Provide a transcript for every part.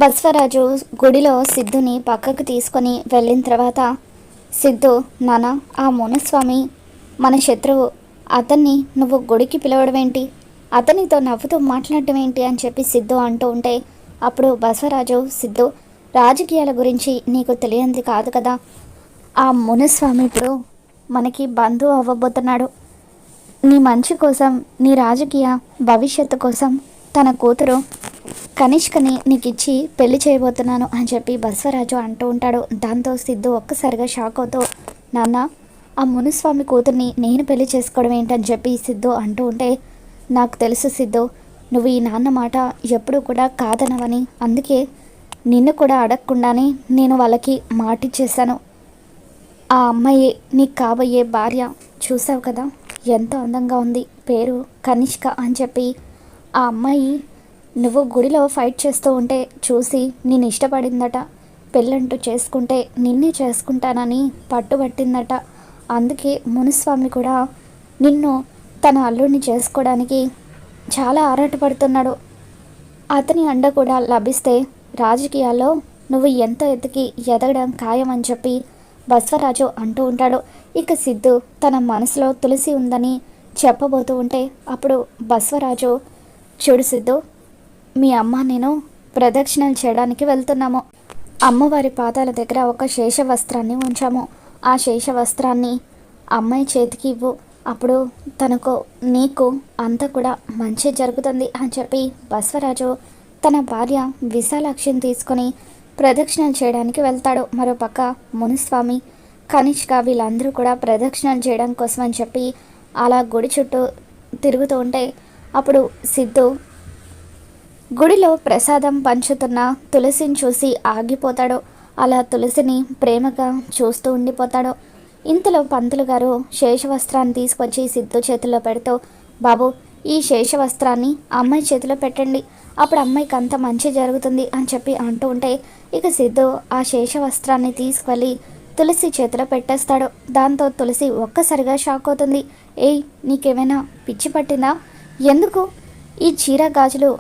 బస్వరాజు గుడిలో సిద్ధుని పక్కకు తీసుకొని వెళ్ళిన తర్వాత సిద్ధు, నాన్న, ఆ మునుస్వామి మన శత్రువు, అతన్ని నువ్వు గుడికి పిలవడం ఏంటి, అతనితో నవ్వుతూ మాట్లాడటం ఏంటి అని చెప్పి సిద్ధు అంటూ ఉంటే అప్పుడు బసవరాజు, సిద్ధు, రాజకీయాల గురించి నీకు తెలియంది కాదు కదా, ఆ మునుస్వామి ఇప్పుడు మనకి బంధువు అవ్వబోతున్నాడు. నీ మంచి కోసం, నీ రాజకీయ భవిష్యత్తు కోసం తన కూతురు కనిష్కని నీకు ఇచ్చి పెళ్లి చేయబోతున్నాను అని చెప్పి బసవరాజు అంటూ ఉంటాడు. దాంతో సిద్ధు ఒక్కసారిగా షాక్ అవుతూ, నాన్న, ఆ మునుస్వామి కూతుర్ని నేను పెళ్లి చేసుకోవడం ఏంటని చెప్పి సిద్ధు అంటూ ఉంటే, నాకు తెలుసు సిద్ధు, నువ్వు ఈ నాన్న మాట ఎప్పుడూ కూడా కాదనవని, అందుకే నిన్ను కూడా అడగకుండానే నేను వాళ్ళకి మాటిచ్చేసాను. ఆ అమ్మాయి నీకు కాబోయే భార్య, చూసావు కదా ఎంతో అందంగా ఉంది, పేరు కనిష్క అని చెప్పి. ఆ అమ్మాయి నువ్వు గుడిలో ఫైట్ చేస్తూ ఉంటే చూసి నేను ఇష్టపడిందట, పెళ్ళంటూ చేసుకుంటే నిన్నే చేసుకుంటానని పట్టుబట్టిందట. అందుకే మునుస్వామి కూడా నిన్ను తన అల్లుడిని చేసుకోవడానికి చాలా ఆరాటపడుతున్నాడు. అతని అండ కూడా లభిస్తే రాజకీయాల్లో నువ్వు ఎంతో ఎత్తుకి ఎదగడం ఖాయం అని చెప్పి బసవరాజు అంటూ ఉంటాడు. ఇక సిద్ధు తన మనసులో తులసి ఉందని చెప్పబోతూ ఉంటే అప్పుడు బసవరాజు, చూడు సిద్ధు, మీ అమ్మ నేను ప్రదక్షిణలు చేయడానికి వెళ్తున్నాము. అమ్మవారి పాదాల దగ్గర ఒక శేషవస్త్రాన్ని ఉంచాము. ఆ శేషవస్త్రాన్ని అమ్మాయి చేతికి ఇవ్వు, అప్పుడు తనకు నీకు అంతా కూడా మంచి జరుగుతుంది అని చెప్పి బసవరాజు తన భార్య విశాలాక్షిని తీసుకొని ప్రదక్షిణలు చేయడానికి వెళ్తాడు. మరోపక్క మునుస్వామి, కనిష్క వీళ్ళందరూ కూడా ప్రదక్షిణలు చేయడం కోసం అని చెప్పి అలా గుడి చుట్టూ తిరుగుతూ ఉంటే అప్పుడు సిద్ధు గుడిలో ప్రసాదం పంచుతున్న తులసిని చూసి ఆగిపోతాడు. అలా తులసిని ప్రేమగా చూస్తూ ఉండిపోతాడు. ఇంతలో పంతులు గారు శేషవస్త్రాన్ని తీసుకొచ్చి సిద్ధు చేతిలో పెడుతూ, బాబు, ఈ శేషవస్త్రాన్ని అమ్మాయి చేతిలో పెట్టండి, అప్పుడు అమ్మాయికి అంత మంచి జరుగుతుంది అని చెప్పి అంటూ ఉంటే ఇక సిద్ధు ఆ శేషవస్త్రాన్ని తీసుకెళ్ళి తులసి చేతిలో పెట్టేస్తాడు. దాంతో తులసి ఒక్కసారిగా షాక్ అవుతుంది. ఏయ్, నీకేమైనా పిచ్చి పట్టిందా, ఎందుకు ఈ చీర గాజులు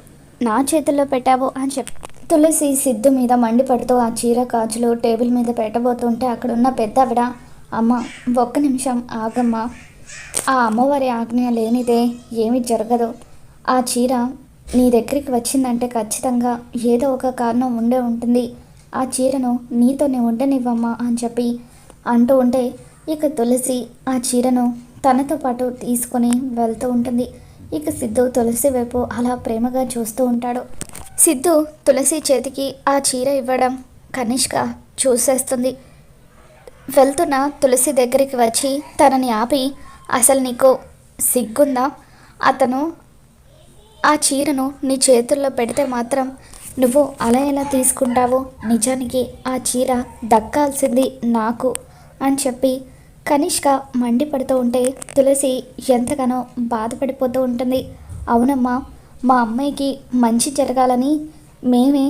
నా చేతుల్లో పెట్టావు అని చెప్పి తులసి సిద్ధు మీద మండిపడుతూ ఆ చీర గాజులు టేబుల్ మీద పెట్టబోతుంటే అక్కడున్న పెద్దవిడ, అమ్మ ఒక్క నిమిషం ఆగమ్మా, ఆ అమ్మవారి ఆజ్ఞ లేనిదే ఏమీ జరగదు. ఆ చీర నీ దగ్గరికి వచ్చిందంటే ఖచ్చితంగా ఏదో ఒక కారణం ఉండే ఉంటుంది. ఆ చీరను నీతోనే ఉండనివ్వమ్మా అని చెప్పి అంటూ ఉంటే ఇక తులసి ఆ చీరను తనతో పాటు తీసుకొని వెళ్తూ ఉంటుంది. ఇక సిద్ధు తులసి వైపు అలా ప్రేమగా చూస్తూ ఉంటాడు. సిద్ధు తులసి చేతికి ఆ చీర ఇవ్వడం కనిష్క చూసేస్తుంది. వెళ్తున్న తులసి దగ్గరికి వచ్చి తనని ఆపి, అసలు నీకు సిగ్గుందా, అతను ఆ చీరను నీ చేతుల్లో పెడితే మాత్రం నువ్వు అలా ఎలా తీసుకుంటావు, నిజానికి ఆ చీర దక్కాల్సింది నాకు అని చెప్పి కనిష్క మండిపడుతూ ఉంటే తులసి ఎంతగానో బాధపడిపోతూ ఉంటుంది. అవునమ్మా, మా అమ్మాయికి మంచి జరగాలని మేమే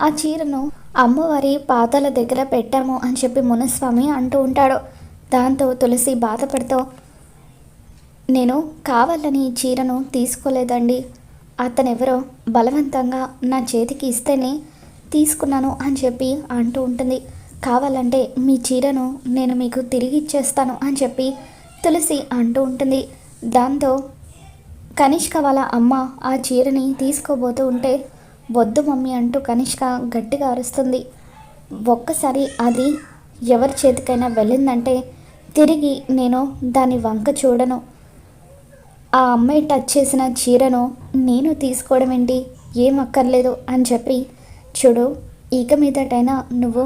ఆ చీరను అమ్మవారి పాదాల దగ్గర పెట్టాము అని చెప్పి మునుస్వామి అంటూ ఉంటాడు. దాంతో తులసి బాధపడుతూ, నేను కావాలని ఈ చీరను తీసుకోలేదండి, అతనెవరో బలవంతంగా నా చేతికి ఇస్తేనే తీసుకున్నాను అని చెప్పి అంటూ ఉంటుంది. కావాలంటే మీ చీరను నేను మీకు తిరిగి ఇచ్చేస్తాను అని చెప్పి తులసి అంటూ ఉంటుంది. దాంతో కనిష్క వాళ్ళ అమ్మ ఆ చీరని తీసుకోబోతూ ఉంటే, వద్దు మమ్మీ అంటూ కనిష్క గట్టిగా అరుస్తుంది. ఒక్కసారి అది ఎవరి చేతికైనా వెళ్ళిందంటే తిరిగి నేను దాని వంక చూడను. ఆ అమ్మాయి టచ్ చేసిన చీరను నేను తీసుకోవడం ఏంటి, ఏం అక్కర్లేదు అని చెప్పి, చూడు, ఇక మీదటైనా నువ్వు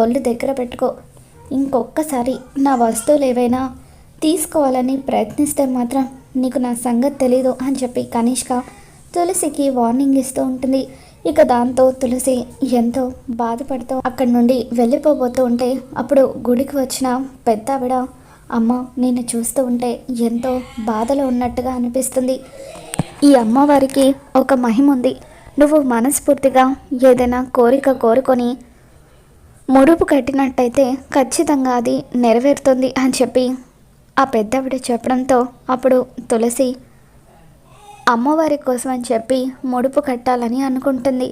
ఒళ్ళు దగ్గర పెట్టుకో, ఇంకొక్కసారి నా వస్తువులు ఏవైనా తీసుకోవాలని ప్రయత్నిస్తే మాత్రం నీకు నా సంగతి తెలీదు అని చెప్పి కనిష్క తులసికి వార్నింగ్ ఇస్తూ ఉంటుంది. ఇక దాంతో తులసి ఎంతో బాధపడుతూ అక్కడి నుండి వెళ్ళిపోబోతూ ఉంటే అప్పుడు గుడికి వచ్చిన పెద్ద ఆవిడ, అమ్మ, నిన్ను చూస్తూ ఉంటే ఎంతో బాధలో ఉన్నట్టుగా అనిపిస్తుంది. ఈ అమ్మవారికి ఒక మహిమ ఉంది, నువ్వు మనస్ఫూర్తిగా ఏదైనా కోరిక కోరుకొని ముడుపు కట్టినట్టయితే ఖచ్చితంగా అది నెరవేరుతుంది అని చెప్పి ఆ పెద్దవిడ చెప్పడంతో అప్పుడు తులసి అమ్మవారి కోసం అని చెప్పి ముడుపు కట్టాలని అనుకుంటుంది.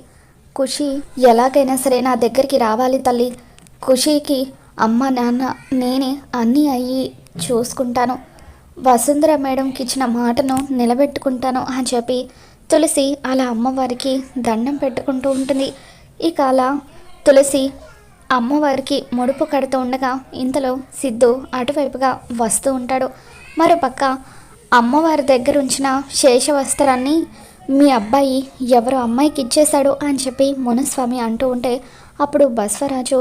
ఖుషి ఎలాగైనా సరే నా దగ్గరికి రావాలి తల్లి. ఖుషికి అమ్మ నాన్న నేనే అన్నీ అయ్యి చూసుకుంటాను. వసుంధర మేడంకి ఇచ్చిన మాటను నిలబెట్టుకుంటాను అని చెప్పి తులసి అలా అమ్మవారికి దండం పెట్టుకుంటూ ఉంటుంది. ఇక అలా తులసి అమ్మవారికి ముడుపు కడుతూ ఉండగా ఇంతలో సిద్ధు అటువైపుగా వస్తూ ఉంటాడు. మరోపక్క అమ్మవారి దగ్గర ఉంచిన శేష వస్త్రాన్ని మీ అబ్బాయి ఎవరో అమ్మాయికి ఇచ్చేశాడు అని చెప్పి మునుస్వామి అంటూ ఉంటే అప్పుడు బసవరాజు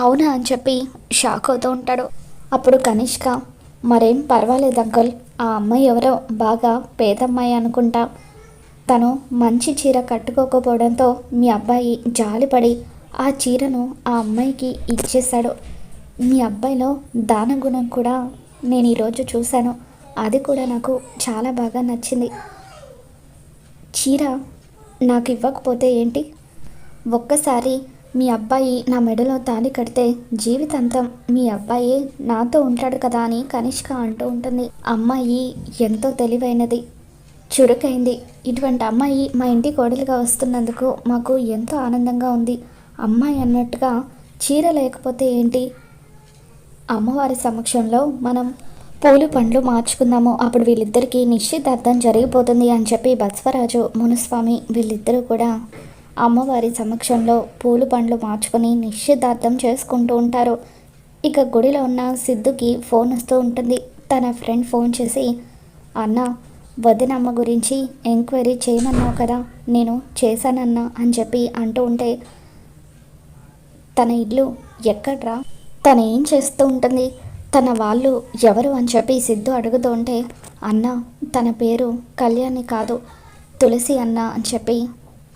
అవునా అని చెప్పి షాక్ అవుతూ ఉంటాడు. అప్పుడు కనిష్క మరేం పర్వాలేదు అంకుల్, ఆ అమ్మాయి ఎవరో బాగా పేదమ్మాయి అనుకుంటా, తను మంచి చీర కట్టుకోకపోవడంతో మీ అబ్బాయి జాలిపడి ఆ చీరను ఆ అమ్మాయికి ఇచ్చేశాడు. మీ అబ్బాయిలో దానగుణం కూడా నేను ఈరోజు చూశాను, అది కూడా నాకు చాలా బాగా నచ్చింది. చీర నాకు ఇవ్వకపోతే ఏంటి, ఒక్కసారి మీ అబ్బాయి నా మెడలో తాళి కడితే జీవితాంతం మీ అబ్బాయి నాతో ఉంటాడు కదా అని కనిష్క అంటూ ఉంటుంది. అమ్మాయి ఎంతో తెలివైనది, చురుకైంది. ఇటువంటి అమ్మాయి మా ఇంటి కోడలుగా వస్తున్నందుకు మాకు ఎంతో ఆనందంగా ఉంది. అమ్మాయి అన్నట్టుగా చీర లేకపోతే ఏంటి, అమ్మవారి సమక్షంలో మనం పూలు పండ్లు మార్చుకుందాము, అప్పుడు వీళ్ళిద్దరికీ నిశ్చితార్థం జరిగిపోతుంది అని చెప్పి బసవరాజు మునుస్వామి వీళ్ళిద్దరూ కూడా అమ్మవారి సమక్షంలో పూలు పండ్లు మార్చుకొని నిశ్చితార్థం చేసుకుంటూ ఉంటారు. ఇక గుడిలో ఉన్న సిద్ధుకి ఫోన్ వస్తూ ఉంటుంది. తన ఫ్రెండ్ ఫోన్ చేసి అన్న వదినమ్మ గురించి ఎంక్వైరీ చేయమన్నావు కదా, నేను చేశానన్నా అని చెప్పి అంటూ ఉంటే తన ఇల్లు ఎక్కడ్రా, తను ఏం చేస్తూ ఉంటుంది, తన వాళ్ళు ఎవరు అని చెప్పి సిద్ధు అడుగుతూ ఉంటే అన్న తన పేరు కళ్యాణి కాదు తులసి అన్న అని చెప్పి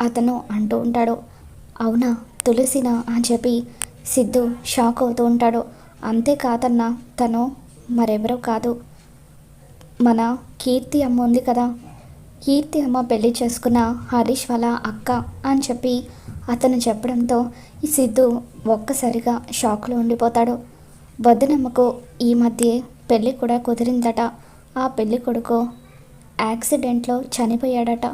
అతను అంటూ ఉంటాడు. అవునా తులసినా అని చెప్పి సిద్ధు షాక్ అవుతూ ఉంటాడు. అంతేకాదన్నా తను మరెవరో కాదు, మన కీర్తి అమ్మ ఉంది కదా, కీర్తి అమ్మ పెళ్లి చేసుకున్న హరీష్ వాళ్ళ అక్క అని చెప్పి అతను చెప్పడంతో ఈ సిద్ధు ఒక్కసారిగా షాక్లో ఉండిపోతాడు. వదినమ్మకు ఈ మధ్య పెళ్ళి కూడా కుదిరిందట, ఆ పెళ్ళి కొడుకు యాక్సిడెంట్లో చనిపోయాడట,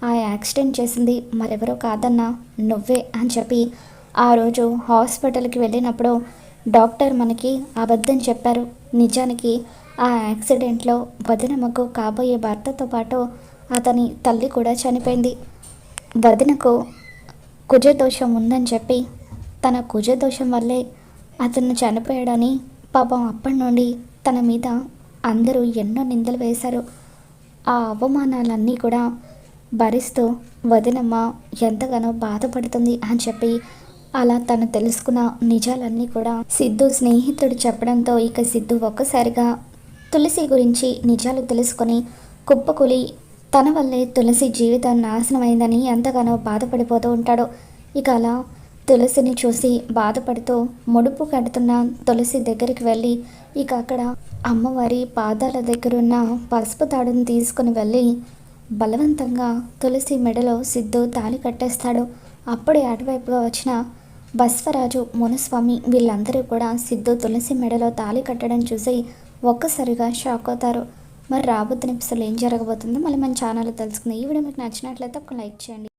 ఆ యాక్సిడెంట్ చేసింది మరెవరో కాదన్నా నువ్వే అని చెప్పి ఆ రోజు హాస్పిటల్కి వెళ్ళినప్పుడు డాక్టర్ మనకి అబద్ధం చెప్పారు. నిజానికి ఆ యాక్సిడెంట్లో వదినమ్మకు కాబోయే భర్తతో పాటు అతని తల్లి కూడా చనిపోయింది. వదినకు కుజదోషం ఉందని చెప్పి తన కుజదోషం వల్లే అతను చనిపోయాడని పాపం అప్పటి నుండి తన మీద అందరూ ఎన్నో నిందలు వేశారు. ఆ అవమానాలన్నీ కూడా భరిస్తూ వదినమ్మ ఎంతగానో బాధపడుతుంది అని చెప్పి అలా తను తెలుసుకున్న నిజాలన్నీ కూడా సిద్ధు స్నేహితుడు చెప్పడంతో ఇక సిద్ధు ఒక్కసారిగా తులసి గురించి నిజాలు తెలుసుకొని కుప్పకూలి తన వల్లే తులసి జీవితం నాశనమైందని ఎంతగానో బాధపడిపోతూ ఉంటాడు. ఇక అలా తులసిని చూసి బాధపడుతూ ముడుపు కడుతున్న తులసి దగ్గరికి వెళ్ళి ఇక అక్కడ అమ్మవారి పాదాల దగ్గరున్న పసుపు తాడును తీసుకుని వెళ్ళి బలవంతంగా తులసి మెడలో సిద్ధు తాళి కట్టేస్తాడు. అప్పుడే అటువైపుగా వచ్చిన బసవరాజు మునుస్వామి వీళ్ళందరూ కూడా సిద్ధు తులసి మెడలో తాళి కట్టడం చూసి ఒక్కసారిగా షాక్ అవుతారు. మరి రాబోతున్న ఎపిసోడ్లో ఏం జరగబోతుందో మళ్ళీ మన ఛానల్లో తెలుసుకుందాం. ఈ వీడియో మీకు నచ్చినట్లయితే ఒక లైక్ చేయండి.